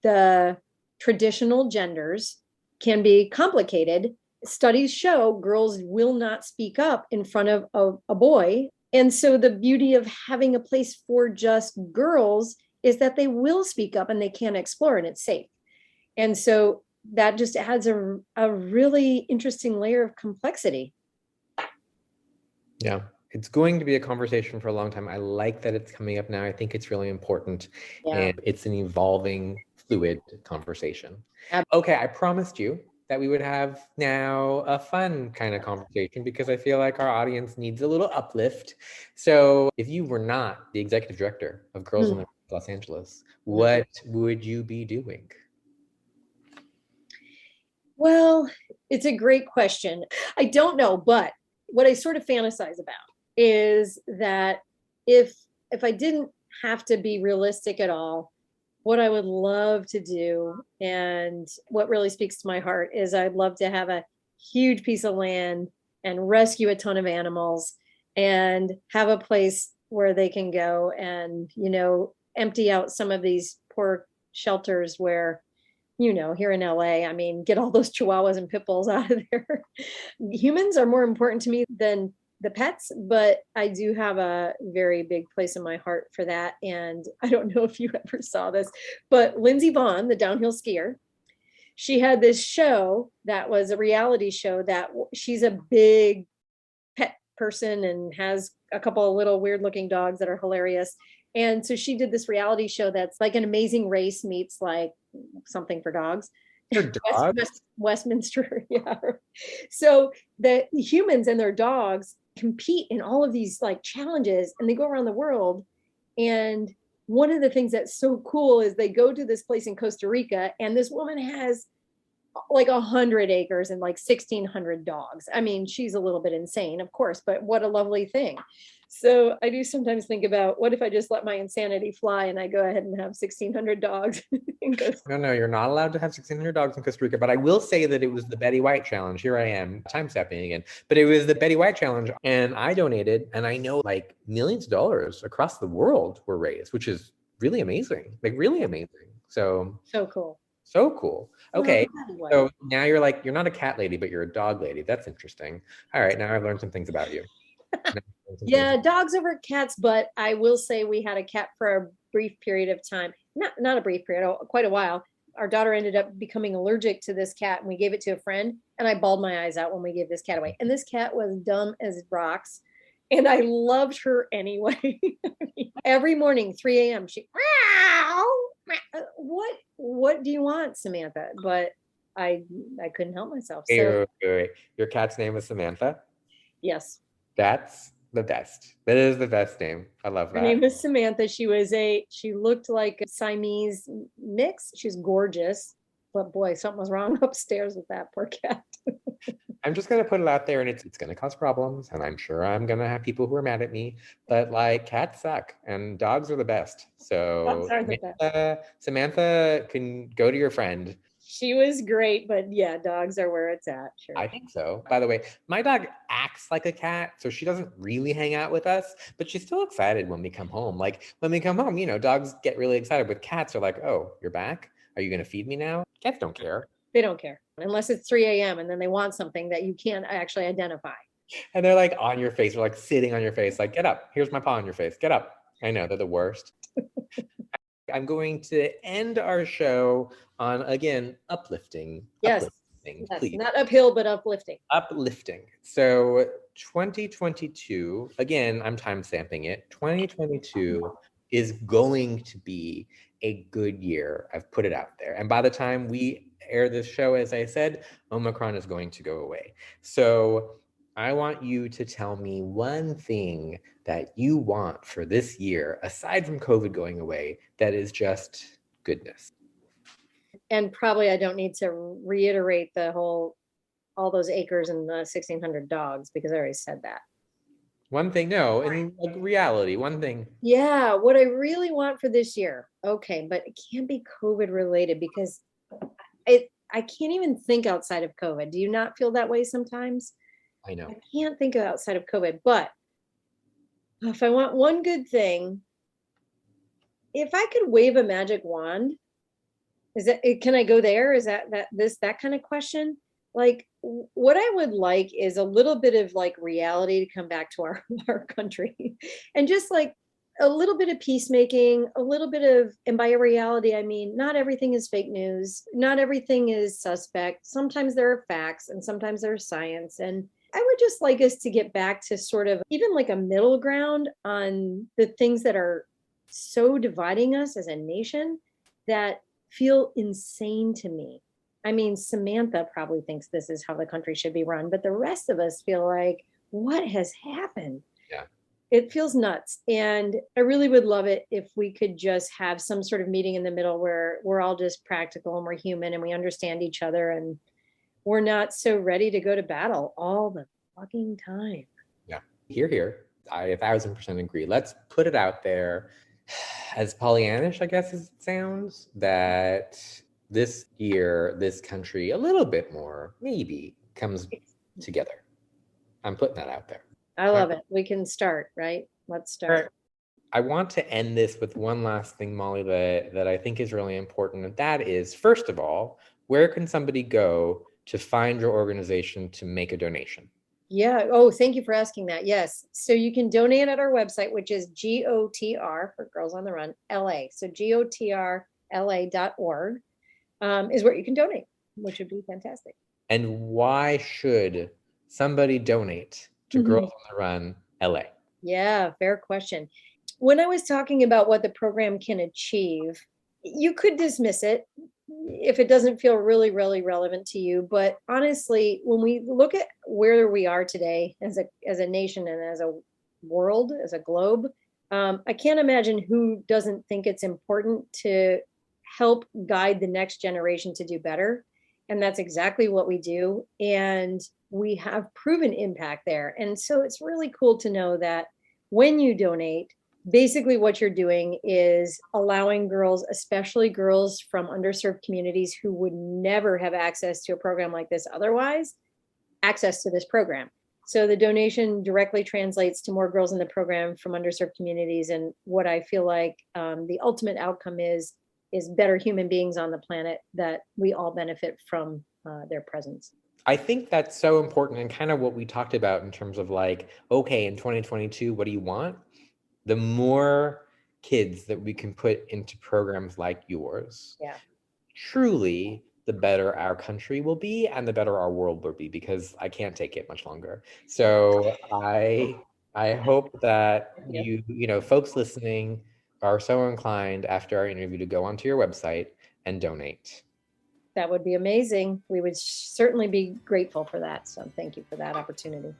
the traditional genders can be complicated, studies show girls will not speak up in front of a boy. And so the beauty of having a place for just girls is that they will speak up and they can explore and it's safe. And so that just adds a really interesting layer of complexity. Yeah, it's going to be a conversation for a long time. I like that it's coming up now. I think it's really important. And it's an evolving, fluid conversation. Okay, I promised you that we would have now a fun kind of conversation because I feel like our audience needs a little uplift. So if you were not the executive director of Girls on the Run Los Angeles, what would you be doing? Well, it's a great question. I don't know, but what I sort of fantasize about is that if I didn't have to be realistic at all, what I would love to do and what really speaks to my heart is I'd love to have a huge piece of land and rescue a ton of animals and have a place where they can go and, empty out some of these poor shelters where, here in LA, I mean, get all those chihuahuas and pit bulls out of there. Humans are more important to me than the pets, but I do have a very big place in my heart for that. And I don't know if you ever saw this, but Lindsey Vonn, the downhill skier, she had this show that was a reality show that she's a big pet person and has a couple of little weird looking dogs that are hilarious. And so she did this reality show that's like an Amazing Race meets like something for dogs. Westminster, yeah. So the humans and their dogs compete in all of these like challenges and they go around the world. And one of the things that's so cool is they go to this place in Costa Rica and this woman has like 100 acres and like 1,600 dogs. I mean, she's a little bit insane, of course, but what a lovely thing. So I do sometimes think about what if I just let my insanity fly and I go ahead and have 1,600 dogs in Costa Rica. No, you're not allowed to have 1,600 dogs in Costa Rica, but I will say that it was the Betty White Challenge. Here I am, time stepping again. But it was the Betty White Challenge and I donated, and I know like millions of dollars across the world were raised, which is really amazing, like really amazing. So cool. So cool. Okay. So now you're not a cat lady, but you're a dog lady. That's interesting. All right. Now I've learned some things about you. Yeah, dogs over cats, but I will say we had a cat for a brief period of time. Not a brief period, quite a while. Our daughter ended up becoming allergic to this cat and we gave it to a friend and I bawled my eyes out when we gave this cat away. And this cat was dumb as rocks. And I loved her anyway. Every morning, 3 a.m., she, meow, meow. What do you want, Samantha? But I couldn't help myself. So Wait. Your cat's name is Samantha? yes, That's the best. That is the best name. I love her that. name is Samantha. She looked like a Siamese mix. She's gorgeous, but boy, something was wrong upstairs with that poor cat. I'm just gonna put it out there, and it's gonna cause problems, and I'm sure I'm gonna have people who are mad at me. But like, cats suck, and dogs are the best. So Dogs are the best. Samantha can go to your friend. She was great, but yeah, dogs are where it's at. Sure. I think so. By the way, my dog acts like a cat, so she doesn't really hang out with us, but she's still excited when we come home. Like when we come home, dogs get really excited. With cats, are like, "Oh, you're back? Are you gonna feed me now?" Cats don't care. They don't care unless it's 3 a.m. and then they want something that you can't actually identify. And they're like on your face, or like sitting on your face, like, "Get up. Here's my paw on your face. Get up." I know they're the worst. I'm going to end our show on, again, uplifting. Yes. Uplifting, Yes, please. not uphill, but uplifting. Uplifting. So 2022, again, I'm time stamping it. 2022 is going to be a good year. I've put it out there. And by the time we air this show, as I said, Omicron is going to go away. So I want you to tell me one thing that you want for this year, aside from COVID going away, that is just goodness. And probably I don't need to reiterate all those acres and the 1,600 dogs because I already said that. One thing, no, in like reality, one thing. Yeah, what I really want for this year. Okay, but it can't be COVID related because I can't even think outside of COVID. Do you not feel that way sometimes? I know. I can't think of outside of COVID, but if I want one good thing, if I could wave a magic wand, can I go there? Is that kind of question? Like what I would like is a little bit of like reality to come back to our country and just like a little bit of peacemaking, a little bit of, and by reality, I mean, not everything is fake news. Not everything is suspect. Sometimes there are facts and sometimes there's science. And I would just like us to get back to sort of even like a middle ground on the things that are so dividing us as a nation that feel insane to me. I mean, Samantha probably thinks this is how the country should be run, but the rest of us feel like, what has happened? Yeah. It feels nuts. And I really would love it if we could just have some sort of meeting in the middle where we're all just practical and we're human and we understand each other and we're not so ready to go to battle all the fucking time. Yeah. Here. I 1,000% agree. Let's put it out there, as Pollyannish, I guess as it sounds, that this year, this country, a little bit more, maybe, comes together. I'm putting that out there. I love it. We can start, right? Let's start. Right. I want to end this with one last thing, Molly, that I think is really important. And that is, first of all, where can somebody go to find your organization to make a donation? Yeah. Oh, thank you for asking that. Yes. So you can donate at our website, which is GOTR for Girls on the Run, LA. So GOTRLA.org is where you can donate, which would be fantastic. And why should somebody donate to Girls on the Run, LA? Yeah, fair question. When I was talking about what the program can achieve, you could dismiss it if it doesn't feel really, really relevant to you. But honestly, when we look at where we are today as a nation and as a world, as a globe, I can't imagine who doesn't think it's important to help guide the next generation to do better. And that's exactly what we do. And we have proven impact there. And so it's really cool to know that when you donate, basically what you're doing is allowing girls, especially girls from underserved communities who would never have access to a program like this otherwise, access to this program. So the donation directly translates to more girls in the program from underserved communities. And what I feel like the ultimate outcome is better human beings on the planet that we all benefit from their presence. I think that's so important, and kind of what we talked about in terms of like, okay, in 2022, what do you want? The more kids that we can put into programs like yours, truly, the better our country will be and the better our world will be, because I can't take it much longer. So I I hope that Yeah. folks listening are so inclined after our interview to go onto your website and donate. That would be amazing. We would certainly be grateful for that. So thank you for that opportunity.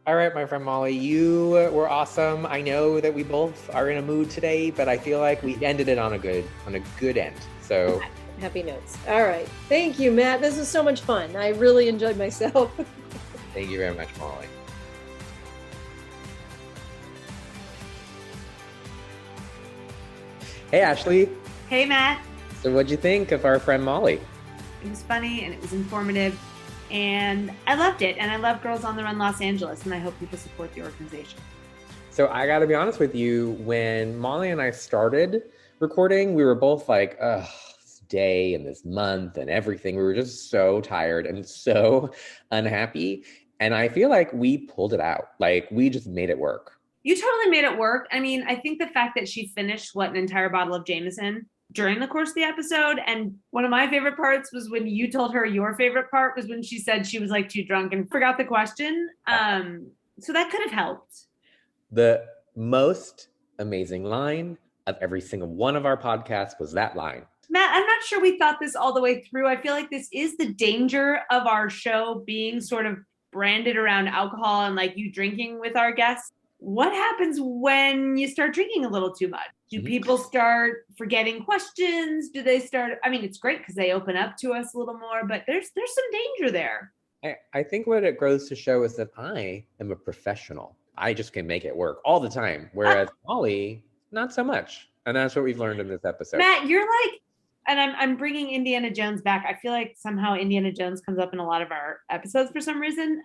All right, my friend Molly, you were awesome. I know that we both are in a mood today, but I feel like we ended it on a good end. So happy notes. All right. Thank you, Matt. This was so much fun. I really enjoyed myself. Thank you very much, Molly. Hey, Ashley. Hey, Matt. So what'd you think of our friend Molly? It was funny and it was informative. And I loved it. And I love Girls on the Run Los Angeles. And I hope people support the organization. So I got to be honest with you, when Molly and I started recording, we were both like, ugh, this day and this month and everything. We were just so tired and so unhappy. And I feel like we pulled it out. Like we just made it work. You totally made it work. I mean, I think the fact that she finished an entire bottle of Jameson during the course of the episode. And one of my favorite parts was when you told her your favorite part was when she said she was like too drunk and forgot the question. So that could have helped. The most amazing line of every single one of our podcasts was that line. Matt, I'm not sure we thought this all the way through. I feel like this is the danger of our show being sort of branded around alcohol and like you drinking with our guests. What happens when you start drinking a little too much? Do people start forgetting questions? Do they start? I mean, it's great because they open up to us a little more, but there's some danger there. I think what it grows to show is that I am a professional. I just can make it work all the time. Whereas Molly, not so much. And that's what we've learned in this episode. Matt, you're like, and I'm bringing Indiana Jones back. I feel like somehow Indiana Jones comes up in a lot of our episodes for some reason.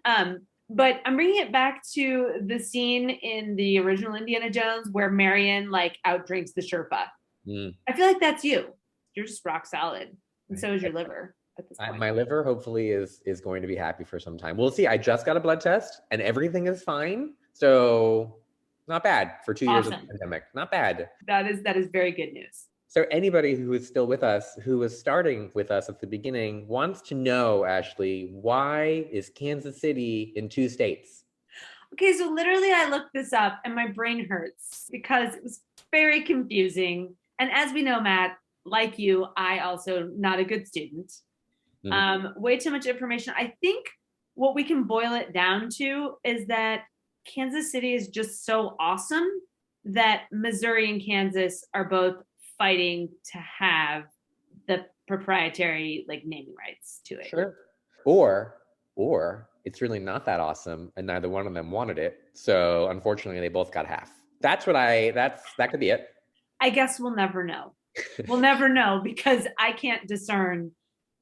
But I'm bringing it back to the scene in the original Indiana Jones where Marion like outdrinks the Sherpa. I feel like that's you. You're just rock solid. And so is your liver at this point. My liver hopefully is going to be happy for some time. We'll see. I just got a blood test and everything is fine. So not bad for 2 years of the pandemic. Not bad. That is very good news. So anybody who is still with us, who was starting with us at the beginning, wants to know, Ashley, why is Kansas City in 2 states? Okay, so literally I looked this up and my brain hurts because it was very confusing. And as we know, Matt, like you, I also not a good student. Way too much information. I think what we can boil it down to is that Kansas City is just so awesome that Missouri and Kansas are both fighting to have the proprietary like naming rights to it. Sure. Or it's really not that awesome and neither one of them wanted it. So unfortunately they both got half. That could be it. I guess we'll never know. We'll never know because I can't discern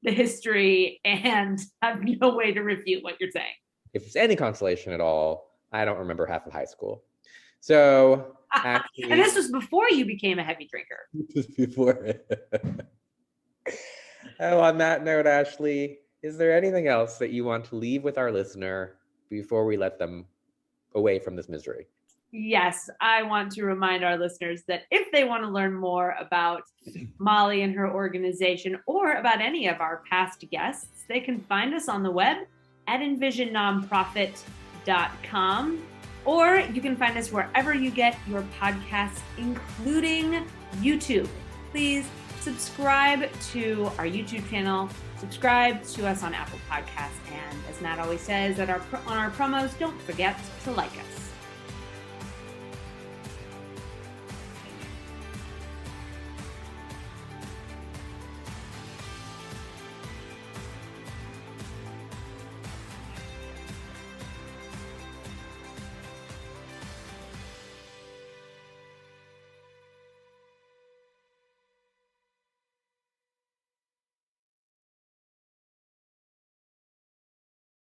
the history and have no way to refute what you're saying. If it's any consolation at all, I don't remember half of high school. So actually, and this was before you became a heavy drinker. This was before. Oh, on that note, Ashley, is there anything else that you want to leave with our listener before we let them away from this misery? Yes, I want to remind our listeners that if they want to learn more about Molly and her organization or about any of our past guests, they can find us on the web at envisionnonprofit.com. Or you can find us wherever you get your podcasts, including YouTube. Please subscribe to our YouTube channel, subscribe to us on Apple Podcasts, and as Matt always says on our promos, don't forget to like us.